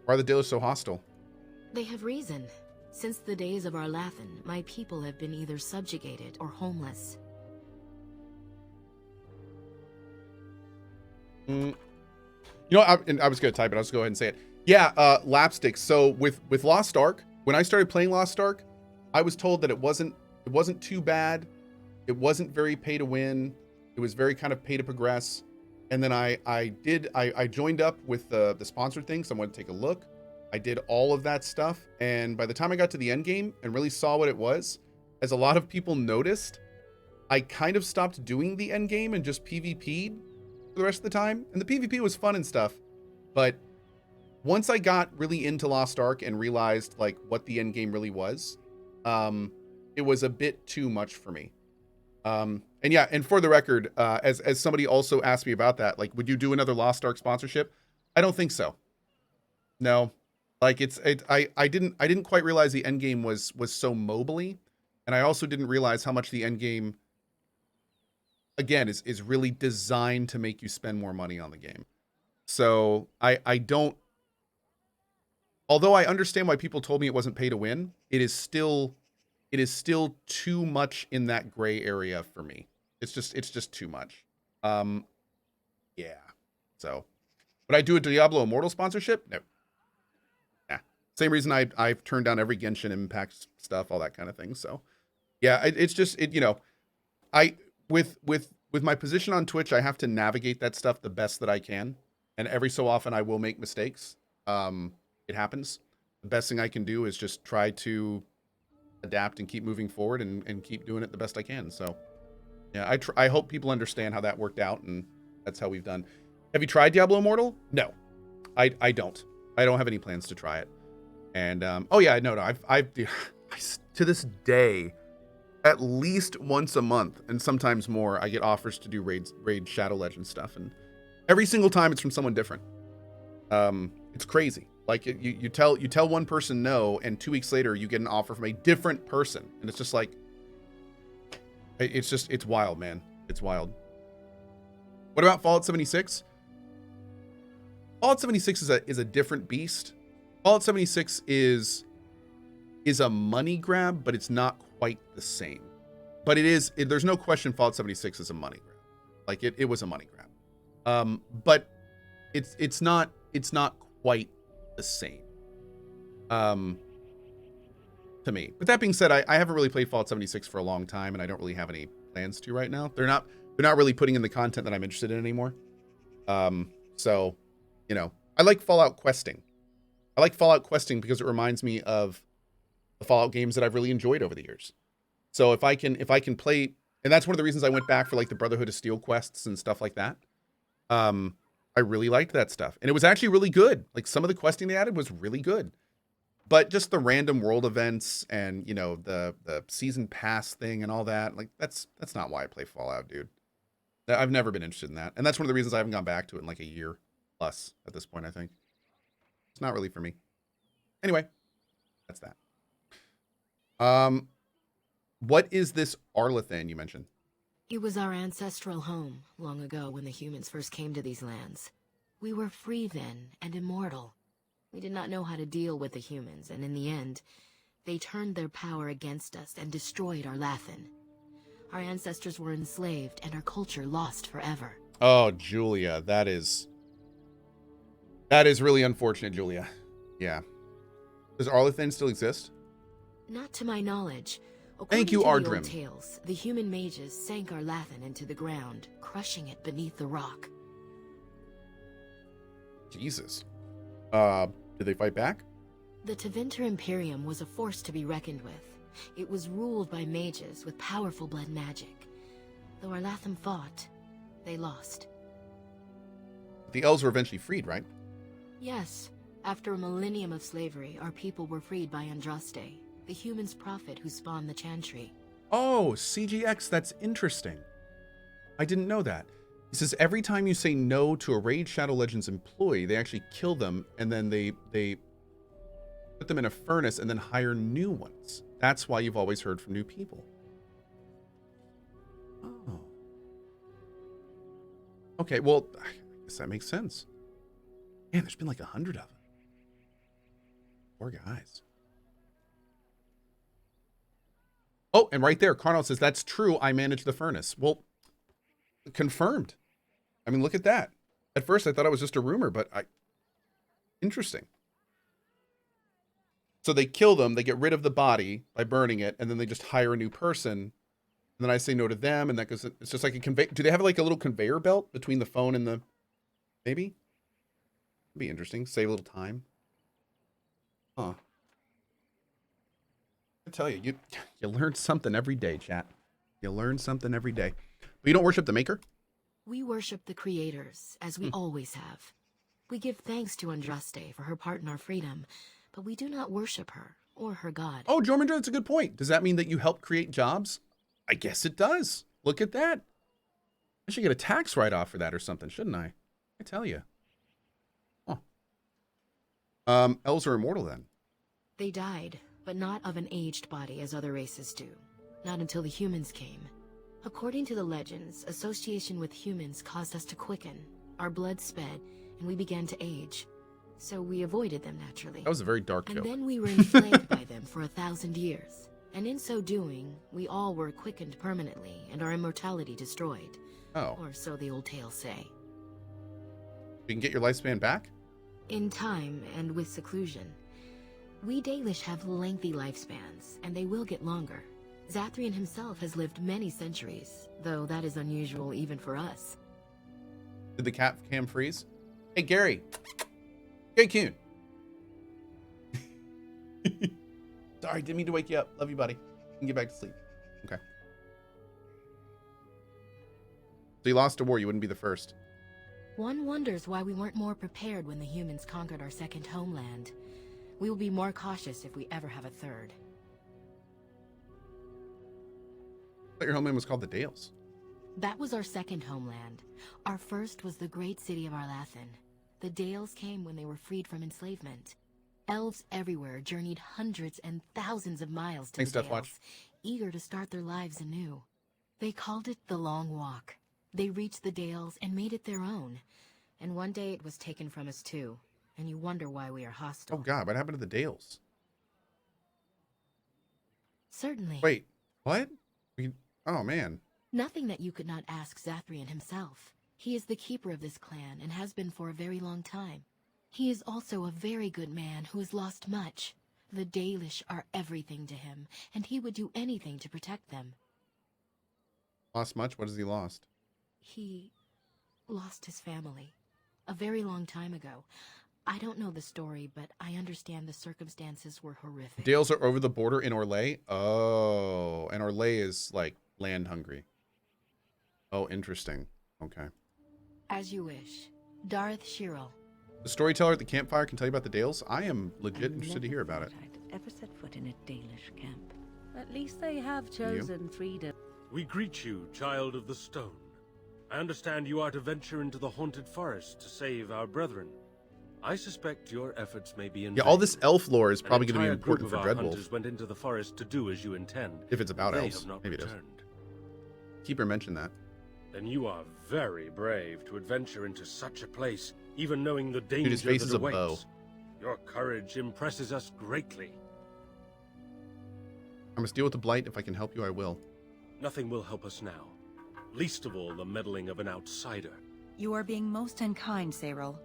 Why are the Dalish so hostile? They have reason. Since the days of Arlathan, my people have been either subjugated or homeless. You know, I was going to type it. I'll just go ahead and say it. Yeah, Lapstick. So with Lost Ark, when I started playing Lost Ark, I was told that it wasn't too bad. It wasn't very pay to win. It was very kind of pay to progress. And then I joined up with the sponsored thing, so I wanted to take a look. I did all of that stuff, and by the time I got to the end game and really saw what it was, as a lot of people noticed, I kind of stopped doing the end game and just PvP'd for the rest of the time. And the PvP was fun and stuff, but once I got really into Lost Ark and realized like what the end game really was, it was a bit too much for me. And yeah, and for the record, as somebody also asked me about that, like, would you do another Lost Ark sponsorship? I don't think so. No, like I didn't quite realize the end game was so mobily, and I also didn't realize how much the end game, again, is really designed to make you spend more money on the game. So I don't. Although I understand why people told me it wasn't pay to win, it is still too much in that gray area for me. It's just too much. Yeah. So, would I do a Diablo Immortal sponsorship? No. Nah. Same reason I've turned down every Genshin Impact stuff, all that kind of thing. So, yeah, it's just you know, with my position on Twitch, I have to navigate that stuff the best that I can, and every so often I will make mistakes. It happens. The best thing I can do is just try to adapt and keep moving forward and keep doing it the best I can. So yeah, I hope people understand how that worked out, and that's how we've done. Have you tried Diablo Immortal? No, I don't. I don't have any plans to try it. And oh yeah, no, I've to this day, at least once a month and sometimes more, I get offers to do raid Shadow Legend stuff, and every single time it's from someone different. It's crazy. Like you tell one person no, and 2 weeks later you get an offer from a different person, and it's just like, it's wild, man. It's wild. What about Fallout 76? Fallout 76 is a different beast. Fallout 76 is a money grab, but it's not quite the same. But there's no question Fallout 76 is a money grab. Like it was a money grab. But it's not quite the same to me. But that being said, I haven't really played Fallout 76 for a long time, and I don't really have any plans to right now. They're not really putting in the content that I'm interested in anymore. So, you know, I like Fallout questing. I like Fallout questing because it reminds me of the Fallout games that I've really enjoyed over the years. So if I can play, and that's one of the reasons I went back for like the Brotherhood of Steel quests and stuff like that. I really liked that stuff, and it was actually really good. Like some of the questing they added was really good, but just the random world events and, you know, the season pass thing and all that, like that's not why I play Fallout, dude. I've never been interested in that, and that's one of the reasons I haven't gone back to it in like a year plus at this point. I think it's not really for me. Anyway, that's that. What is this Arlathan you mentioned? It was our ancestral home, long ago when the humans first came to these lands. We were free then, and immortal. We did not know how to deal with the humans, and in the end, they turned their power against us and destroyed Arlathan. Our ancestors were enslaved, and our culture lost forever. Oh, Julia, that is really unfortunate, Julia. Yeah. Does Arlathan still exist? Not to my knowledge. Thank you, According to the Ardrim. old tales, the human mages sank Arlathan into the ground, crushing it beneath the rock. Jesus. Did they fight back? The Tevinter Imperium was a force to be reckoned with. It was ruled by mages with powerful blood magic. Though Arlathan fought, they lost. The elves were eventually freed, right? Yes. After a millennium of slavery, our people were freed by Andraste, the human's prophet who spawned the Chantry. Oh, CGX, that's interesting. I didn't know that. He says every time you say no to a Raid Shadow Legends employee, they actually kill them, and then they put them in a furnace and then hire new ones. That's why you've always heard from new people. Oh. Okay, well, I guess that makes sense. Man, there's been like 100 of them. Poor guys. Oh, and right there, Carnal says, that's true. I manage the furnace. Well, confirmed. I mean, look at that. At first, I thought it was just a rumor, but interesting. So they kill them. They get rid of the body by burning it, and then they just hire a new person. And then I say no to them, and that goes. It's just like a conveyor. Do they have like a little conveyor belt between the phone and the? Maybe. It'd be interesting. Save a little time. Huh. I tell you, you learn something every day, chat. You learn something every day. But you don't worship the maker? We worship the creators, as we always have. We give thanks to Andraste for her part in our freedom, but we do not worship her or her god. Oh, Jormandra, that's a good point. Does that mean that you help create jobs? I guess it does. Look at that. I should get a tax write-off for that or something, shouldn't I? I tell you. Huh. Elves are immortal then. They died, but not of an aged body as other races do. Not until the humans came. According to the legends, association with humans caused us to quicken. Our blood sped, and we began to age. So we avoided them naturally. That was a very dark And joke. then we were enslaved by them for 1,000 years. And in so doing, we all were quickened permanently and our immortality destroyed. Oh. Or so the old tales say. You can get your lifespan back? In time and with seclusion. We Dalish have lengthy lifespans, and they will get longer. Zathrian himself has lived many centuries, though that is unusual even for us. Did the cat cam freeze? Hey, Gary. Hey, Coon. Sorry, didn't mean to wake you up. Love you, buddy. You can get back to sleep. Okay. So you lost a war. You wouldn't be the first. One wonders why we weren't more prepared when the humans conquered our second homeland. We will be more cautious if we ever have a third. I thought your homeland was called the Dales. That was our second homeland. Our first was the great city of Arlathan. The Dales came when they were freed from enslavement. Elves everywhere journeyed hundreds and thousands of miles to Thanks, the Deathwatch. Dales, eager to start their lives anew. They called it the Long Walk. They reached the Dales and made it their own. And one day it was taken from us too. And you wonder why we are hostile. Oh, God. What happened to the Dales? Certainly. Wait. What? Oh, man. Nothing that you could not ask Zathrian himself. He is the keeper of this clan and has been for a very long time. He is also a very good man who has lost much. The Dalish are everything to him, and he would do anything to protect them. Lost much? What has he lost? He lost his family a very long time ago. I don't know the story, but I understand the circumstances were horrific. Dales are over the border in Orlais? Oh, and Orlais is like land hungry. Oh, interesting. Okay. As you wish. Darth Shirel. The storyteller at the campfire can tell you about the Dales? I am legit I interested to hear about it. never thought I'd ever set foot in a Dalish camp. At least they have chosen freedom. We greet you, child of the stone. I understand you are to venture into the haunted forest to save our brethren. I suspect your efforts may be in Yeah, all vain. this elf lore is probably going to be An entire group important for of our Dreadwolf. hunters went into the forest to do as you intend. If it's about They elves. have not Maybe it is. returned. Keeper mentioned that. Then you are very brave to adventure into such a place, even knowing the danger his face that is a awaits. bow. Your courage impresses us greatly. I must deal with the blight. If I can help you, I will. Nothing will help us now. Least of all, the meddling of an outsider. You are being most unkind, Cyril.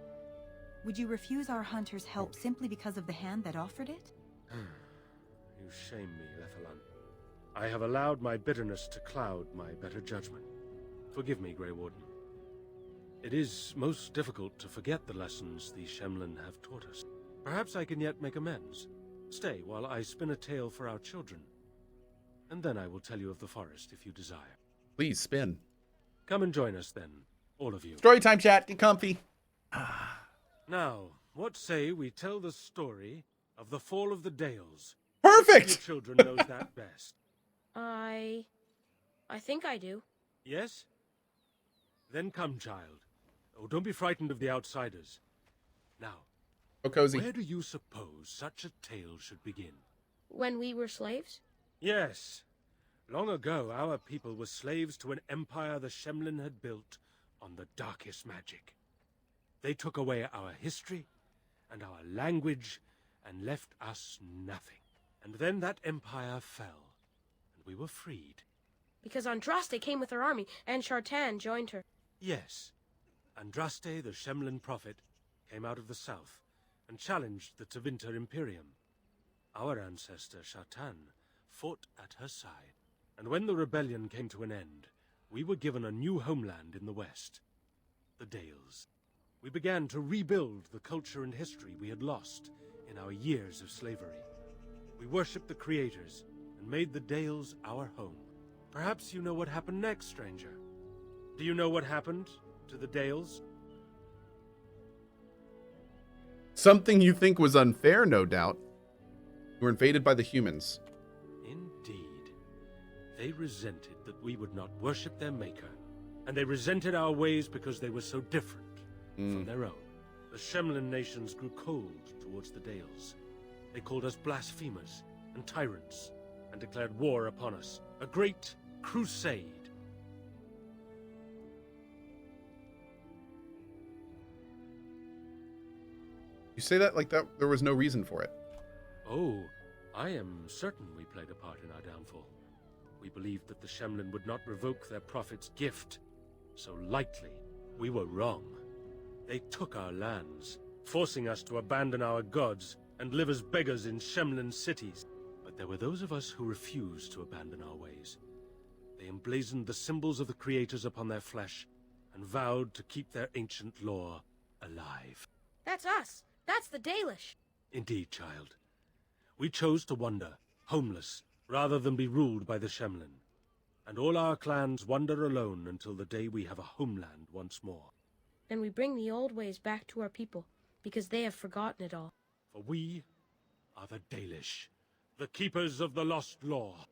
Would you refuse our hunter's help simply because of the hand that offered it? You shame me, Lethalan. I have allowed my bitterness to cloud my better judgment. Forgive me, Grey Warden. It is most difficult to forget the lessons the Shemlin have taught us. Perhaps I can yet make amends. Stay while I spin a tale for our children. And then I will tell you of the forest if you desire. Please, spin. Come and join us then, all of you. Story time, chat. Get comfy. Now, what say we tell the story of the fall of the Dales? Perfect! Your children knows that best. I think I do. Yes? Then come, child. Oh, don't be frightened of the outsiders. Now, Oh, cozy. where do you suppose such a tale should begin? When we were slaves? Yes. Long ago, our people were slaves to an empire the Shemlin had built on the darkest magic. They took away our history and our language and left us nothing. And then that empire fell, and we were freed. Because Andraste came with her army, and Shartan joined her. Yes, Andraste, the Shemlin prophet, came out of the south and challenged the Tevinter Imperium. Our ancestor, Shartan, fought at her side. And when the rebellion came to an end, we were given a new homeland in the west, the Dales. We began to rebuild the culture and history we had lost in our years of slavery. We worshipped the creators and made the Dales our home. Perhaps you know what happened next, stranger. Do you know what happened to the Dales? Something you think was unfair, no doubt. You were invaded by the humans. Indeed. They resented that we would not worship their maker, and they resented our ways because they were so different from their own. The Shemlin nations grew cold towards the Dales. They called us blasphemers and tyrants, and declared war upon us. A great crusade. You say that like that there was no reason for it. Oh, I am certain we played a part in our downfall. We believed that the Shemlin would not revoke their prophet's gift so lightly. We were wrong. They took our lands, forcing us to abandon our gods and live as beggars in Shemlin cities. But there were those of us who refused to abandon our ways. They emblazoned the symbols of the creators upon their flesh and vowed to keep their ancient lore alive. That's us. That's the Dalish. Indeed, child. We chose to wander, homeless, rather than be ruled by the Shemlin. And all our clans wander alone until the day we have a homeland once more. And we bring the old ways back to our people, because they have forgotten it all. For we are the Dalish, the keepers of the lost law.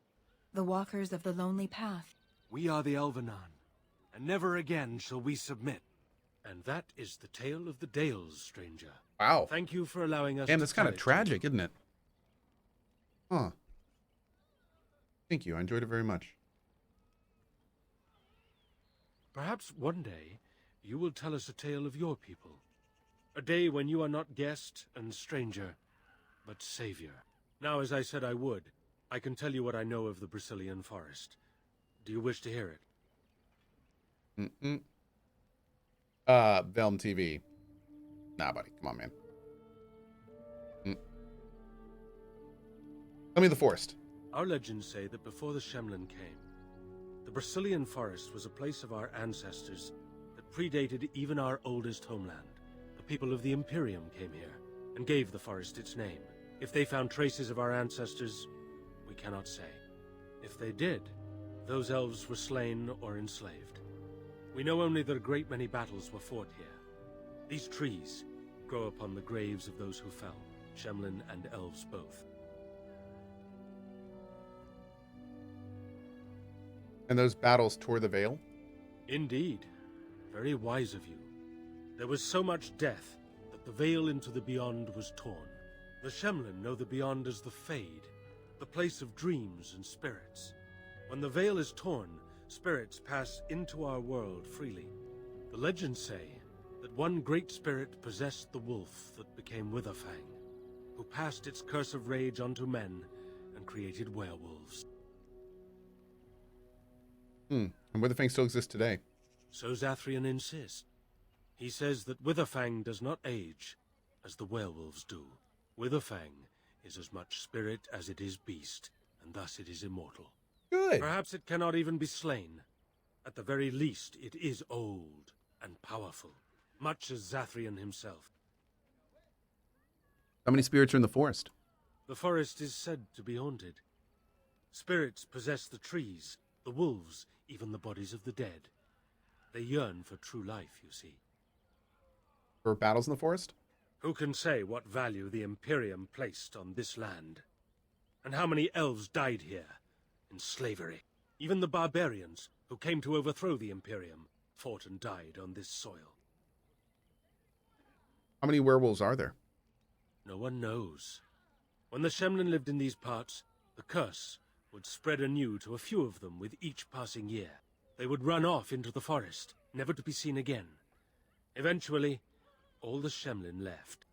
The walkers of the lonely path. We are the Elvenan, and never again shall we submit. And that is the tale of the Dales, stranger. Wow. Thank you for allowing us Damn, to that's kind tell of it to tragic, you. isn't it? Huh. Thank you. I enjoyed it very much. Perhaps one day you will tell us a tale of your people. A day when you are not guest and stranger, but savior. Now, as I said I would, I can tell you what I know of the Brazilian forest. Do you wish to hear it? Velm TV. Nah, buddy. Come on, man. Tell me the forest. Our legends say that before the Shemlin came, the Brazilian forest was a place of our ancestors that predated even our oldest homeland. The people of the Imperium came here and gave the forest its name. If they found traces of our ancestors, we cannot say. If they did, those elves were slain or enslaved. We know only that a great many battles were fought here. These trees grow upon the graves of those who fell, Shemlin and elves both. And those battles tore the veil? Indeed. Very wise of you. There was so much death that the veil into the beyond was torn. The Shemlin know the beyond as the Fade, the place of dreams and spirits. When the veil is torn, spirits pass into our world freely. The legends say that one great spirit possessed the wolf that became Witherfang, who passed its curse of rage onto men and created werewolves. And Witherfang still exists today. So Zathrian insists. He says that Witherfang does not age as the werewolves do. Witherfang is as much spirit as it is beast, and thus it is immortal. Good. Perhaps it cannot even be slain. At the very least, it is old and powerful, much as Zathrian himself. How many spirits are in the forest? The forest is said to be haunted. Spirits possess the trees, the wolves, even the bodies of the dead. They yearn for true life, you see. There were battles in the forest? Who can say what value the Imperium placed on this land? And how many elves died here in slavery? Even the barbarians who came to overthrow the Imperium fought and died on this soil. How many werewolves are there? No one knows. When the Shemlin lived in these parts, the curse would spread anew to a few of them with each passing year. They would run off into the forest, never to be seen again. Eventually, all the Shemlin left.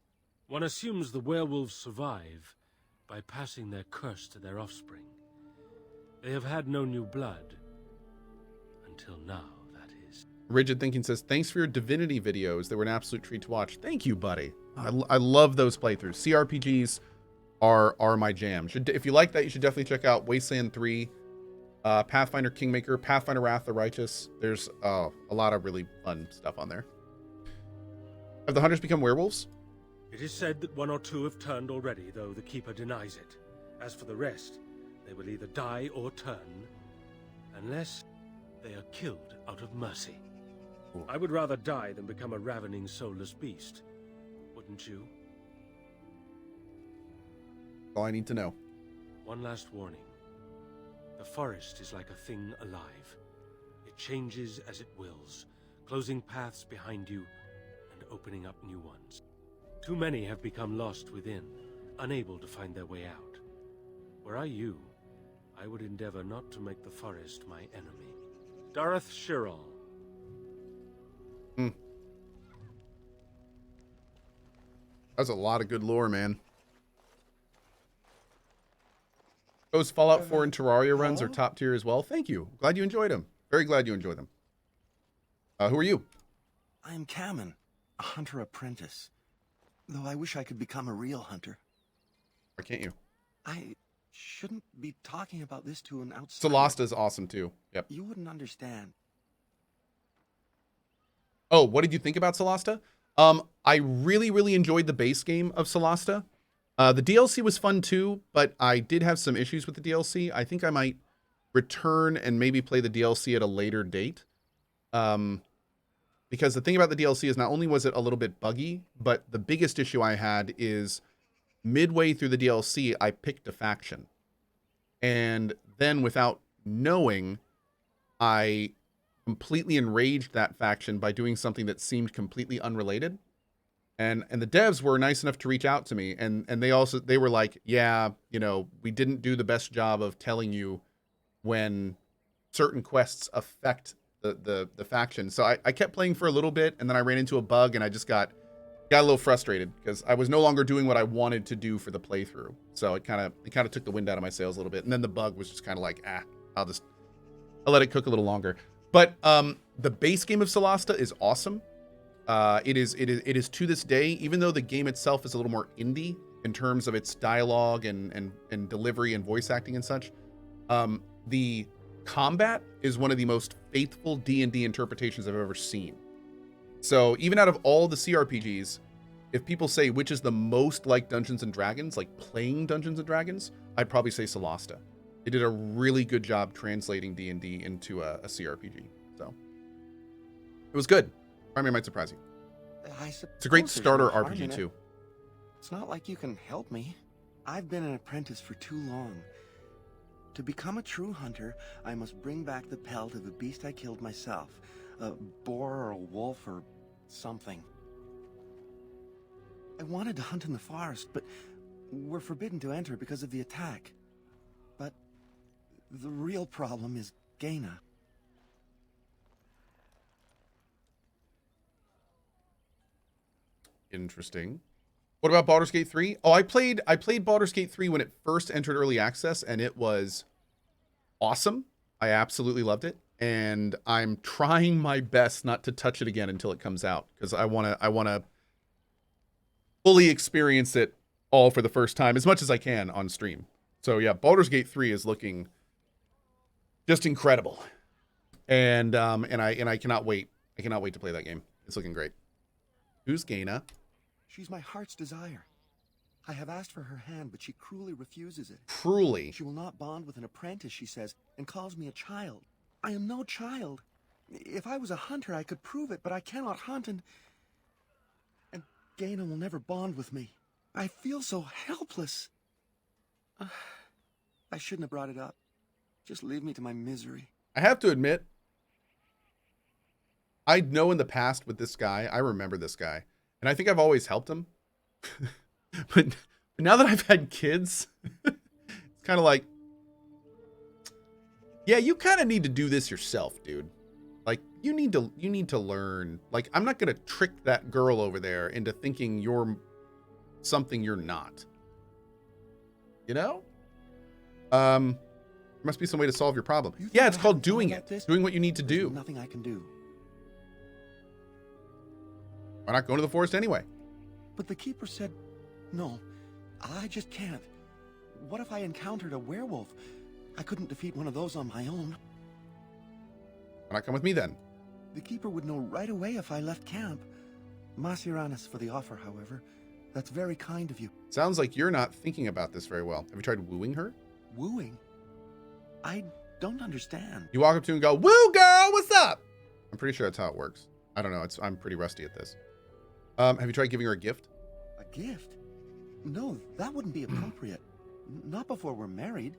One assumes the werewolves survive by passing their curse to their offspring. They have had no new blood. Until now, that is. Rigid Thinking says, thanks for your Divinity videos. They were an absolute treat to watch. Thank you, buddy. I love those playthroughs. CRPGs are my jam. If you like that, you should definitely check out Wasteland 3, Pathfinder Kingmaker, Pathfinder Wrath of the Righteous. There's a lot of really fun stuff on there. Have the hunters become werewolves? It is said that 1 or 2 have turned already, though the Keeper denies it. As for the rest, they will either die or turn, unless they are killed out of mercy. Ooh. I would rather die than become a ravening, soulless beast. Wouldn't you? All I need to know. One last warning. The forest is like a thing alive. It changes as it wills, closing paths behind you and opening up new ones. Too many have become lost within, unable to find their way out. Were I you, I would endeavor not to make the forest my enemy. Dareth Shirol. That's a lot of good lore, man. Those Fallout 4 and Terraria runs are top tier as well. Thank you. Glad you enjoyed them. Very glad you enjoyed them. Who are you? I am Kamen, a hunter apprentice. Though I wish I could become a real hunter. Why can't you? I shouldn't be talking about this to an outsider. Solasta is awesome too. Yep. You wouldn't understand. Oh, what did you think about Solasta? I really, really enjoyed the base game of Solasta. The DLC was fun too, but I did have some issues with the DLC. I think I might return and maybe play the DLC at a later date. Because the thing about the DLC is not only was it a little bit buggy, but the biggest issue I had is midway through the DLC, I picked a faction. And then without knowing, I completely enraged that faction by doing something that seemed completely unrelated. And the devs were nice enough to reach out to me, and they were like, yeah, you know, we didn't do the best job of telling you when certain quests affect the faction. So I kept playing for a little bit, and then I ran into a bug, and I just got a little frustrated because I was no longer doing what I wanted to do for the playthrough. So it kind of took the wind out of my sails a little bit. And then the bug was just kind of like, I'll let it cook a little longer. But the base game of Solasta is awesome. It is to this day, even though the game itself is a little more indie in terms of its dialogue and delivery and voice acting and such. The combat is one of the most faithful D&D interpretations I've ever seen. So even out of all the CRPGs, if people say which is the most like Dungeons and Dragons, like playing Dungeons and Dragons, I'd probably say Solasta. They did a really good job translating D&D into a CRPG. So it was good. Primary might surprise you. It's a great starter RPG too. It's not like you can help me. I've been an apprentice for too long. To become a true hunter, I must bring back the pelt of a beast I killed myself. A boar or a wolf or something. I wanted to hunt in the forest, but we're forbidden to enter because of the attack. But the real problem is Gaina. Interesting. What about Baldur's Gate 3? Oh, I played Baldur's Gate 3 when it first entered early access, and it was awesome. I absolutely loved it, and I'm trying my best not to touch it again until it comes out, because I want to fully experience it all for the first time as much as I can on stream. So yeah, Baldur's Gate 3 is looking just incredible, and I cannot wait. I cannot wait to play that game. It's looking great. Who's Gaina? She's my heart's desire. I have asked for her hand, but she cruelly refuses it. Cruelly? She will not bond with an apprentice, she says, and calls me a child. I am no child. If I was a hunter, I could prove it, but I cannot hunt, and Gaina will never bond with me. I feel so helpless. I shouldn't have brought it up. Just leave me to my misery. I have to admit, I know in the past with this guy, I remember this guy, and I think I've always helped him. but now that I've had kids, it's kind of like, yeah, you kind of need to do this yourself, dude. Like, you need to learn. Like, I'm not going to trick that girl over there into thinking you're something you're not. You know? There must be some way to solve your problem. You think Yeah, it's I called haven't thought doing about it. this? Doing what you need to There's do. nothing I can do. Why not go to the forest anyway? But the keeper said, no, I just can't. What if I encountered a werewolf? I couldn't defeat one of those on my own. Why not come with me then? The keeper would know right away if I left camp. Masiranis for the offer, however. That's very kind of you. Sounds like you're not thinking about this very well. Have you tried wooing her? Wooing? I don't understand. You walk up to her and go, "Woo, girl, what's up?" I'm pretty sure that's how it works. I don't know. I'm pretty rusty at this. Have you tried giving her a gift? A gift? No, that wouldn't be appropriate. Not before we're married.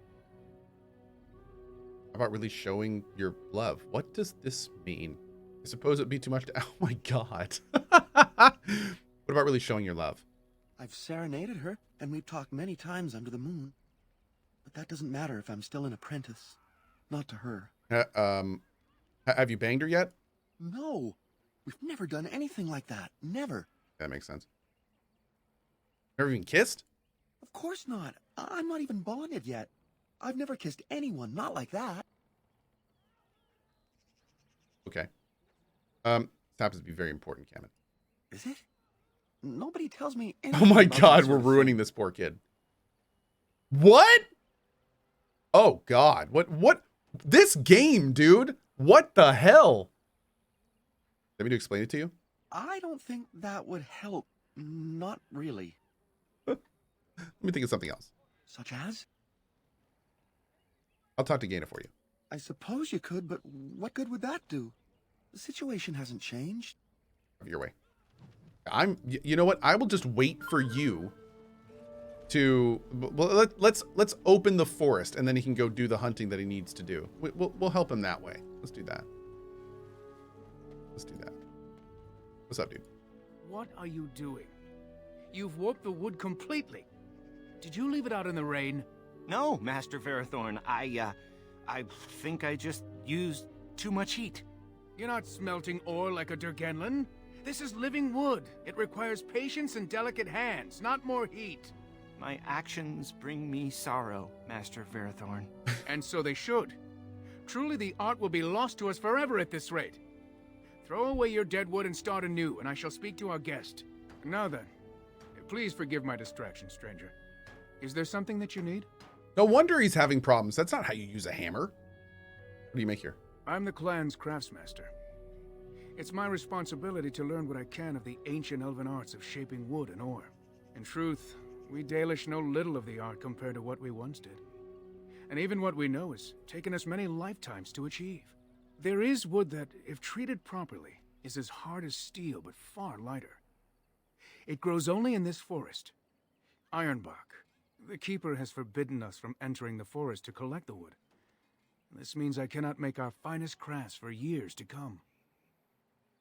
How about really showing your love? What does this mean? I suppose it'd be too much to... Oh my god. What about really showing your love? I've serenaded her, and we've talked many times under the moon. But that doesn't matter if I'm still an apprentice. Not to her. Have you banged her yet? No. We've never done anything like that. Never. That makes sense. Never even kissed? Of course not. I'm not even bonded yet. I've never kissed anyone, not like that. Okay. This happens to be very important, Cameron. Is it? Nobody tells me Oh anything my about that god, sort we're of ruining thing. this poor kid. What? Oh god, what? This game, dude. What the hell? Let me to explain it to you. I don't think that would help. Not really. Let me think of something else. Such as? I'll talk to Gaina for you. I suppose you could, but what good would that do? The situation hasn't changed. Have your way. You know what? I will just wait for you to. Well, let's open the forest, and then he can go do the hunting that he needs to do. We'll help him that way. Let's do that. Let's do that. What's up, dude? What are you doing? You've warped the wood completely. Did you leave it out in the rain? No, Master Verathorn. I think I just used too much heat. You're not smelting ore like a Durgenlin. This is living wood. It requires patience and delicate hands, not more heat. My actions bring me sorrow, Master Verathorn. And so they should. Truly, the art will be lost to us forever at this rate. Throw away your dead wood and start anew, and I shall speak to our guest. Now then, please forgive my distraction, stranger. Is there something that you need? No wonder he's having problems. That's not how you use a hammer. What do you make here? I'm the clan's craftsmaster. It's my responsibility to learn what I can of the ancient elven arts of shaping wood and ore. In truth, we Dalish know little of the art compared to what we once did. And even what we know has taken us many lifetimes to achieve. There is wood that, if treated properly, is as hard as steel but far lighter. It grows only in this forest. Ironbark. The keeper has forbidden us from entering the forest to collect the wood. This means I cannot make our finest crafts for years to come.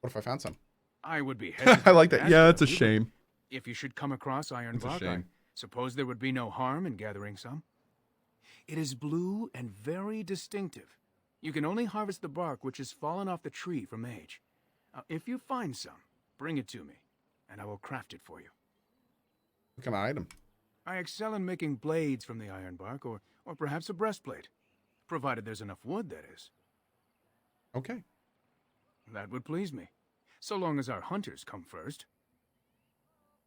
What if I found some? I would be hesitant. I like to that. ask Yeah, of it's a you, but shame. If you should come across It's a Ironbark, I shame. suppose there would be no harm in gathering some. It is blue and very distinctive. You can only harvest the bark which has fallen off the tree from age. If you find some, bring it to me, and I will craft it for you. What kind of item? I excel in making blades from the ironbark, or perhaps a breastplate. Provided there's enough wood, that is. Okay. That would please me, so long as our hunters come first.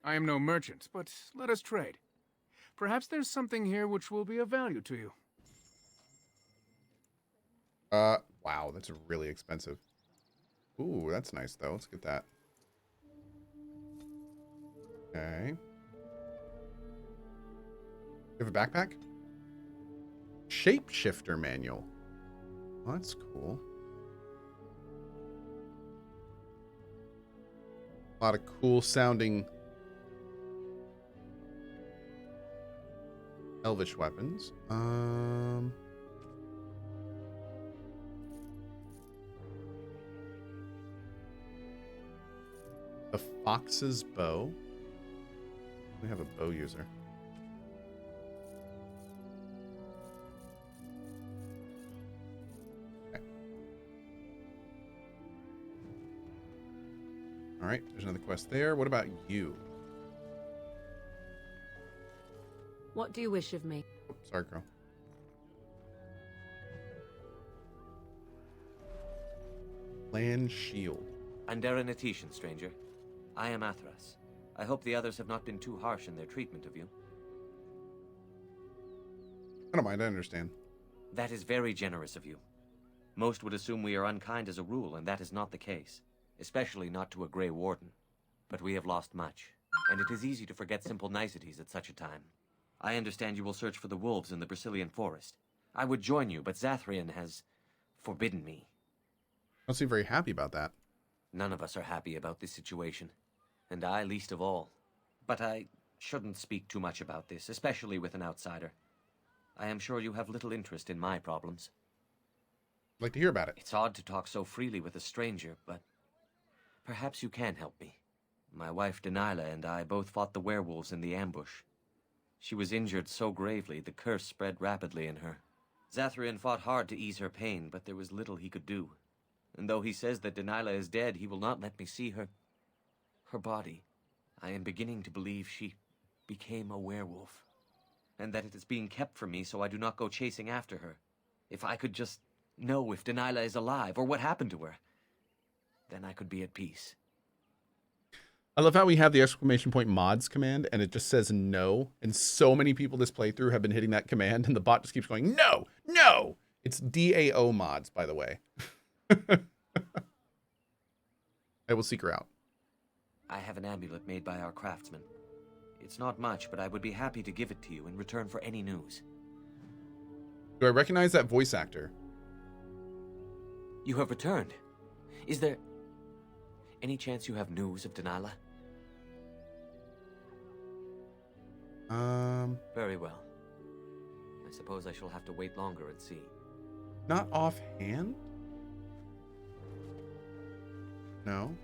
I am no merchant, but let us trade. Perhaps there's something here which will be of value to you. Wow, that's really expensive. Ooh, that's nice, though. Let's get that. Okay. You have a backpack? Shapeshifter manual. Well, that's cool. A lot of cool sounding elvish weapons. The fox's bow. We have a bow user. Okay. All right, there's another quest there. What about you? What do you wish of me? Oh, sorry, girl. Land shield. Andera Natishan, stranger. I am Athras. I hope the others have not been too harsh in their treatment of you. I don't mind, I understand. That is very generous of you. Most would assume we are unkind as a rule, and that is not the case. Especially not to a Grey Warden. But we have lost much, and it is easy to forget simple niceties at such a time. I understand you will search for the wolves in the Brazilian forest. I would join you, but Zathrian has forbidden me. I don't seem very happy about that. None of us are happy about this situation, and I least of all. But I shouldn't speak too much about this, especially with an outsider. I am sure you have little interest in my problems. I'd like to hear about it. It's odd to talk so freely with a stranger, but perhaps you can help me. My wife Denilah and I both fought the werewolves in the ambush. She was injured so gravely, the curse spread rapidly in her. Zathrian fought hard to ease her pain, but there was little he could do. And though he says that Denilah is dead, he will not let me see her body. I am beginning to believe she became a werewolf, and that it is being kept from me so I do not go chasing after her. If I could just know if Denilah is alive, or what happened to her, then I could be at peace. I love how we have the exclamation point mods command and it just says no. And so many people this playthrough have been hitting that command and the bot just keeps going, no, no. It's DAO mods, by the way. I will seek her out. I have an amulet made by our craftsman. It's not much, but I would be happy to give it to you in return for any news. Do I recognize that voice actor? You have returned. Is there any chance you have news of Denilah? Very well. I suppose I shall have to wait longer and see. Not offhand? No.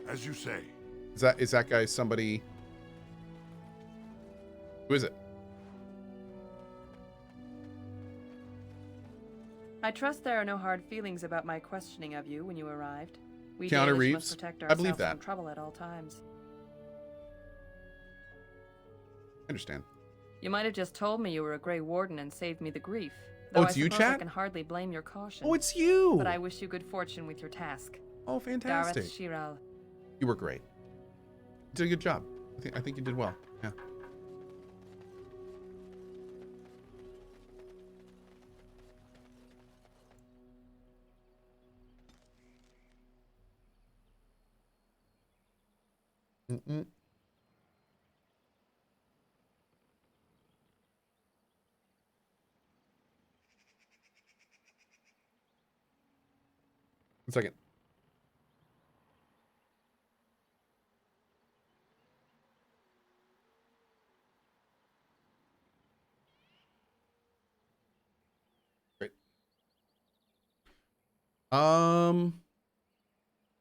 As you say. Is that guy somebody? Who is it? I trust there are no hard feelings about my questioning of you when you arrived. We Keanu Danish Reeves? must protect I believe ourselves that. from trouble at all times. I understand. You might have just told me you were a Grey Warden and saved me the grief. Oh, Though it's I you, suppose Chad? I can hardly blame your caution. Oh, it's you! But I wish you good fortune with your task. Oh, fantastic. Dareth Shiral. You were great. You did a good job. I think you did well. Yeah. Mm-mm. One second. Great. Oh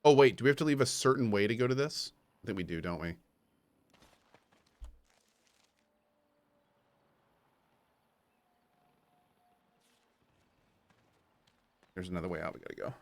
wait, do we have to leave a certain way to go to this? I think we do, don't we? There's another way out we gotta go.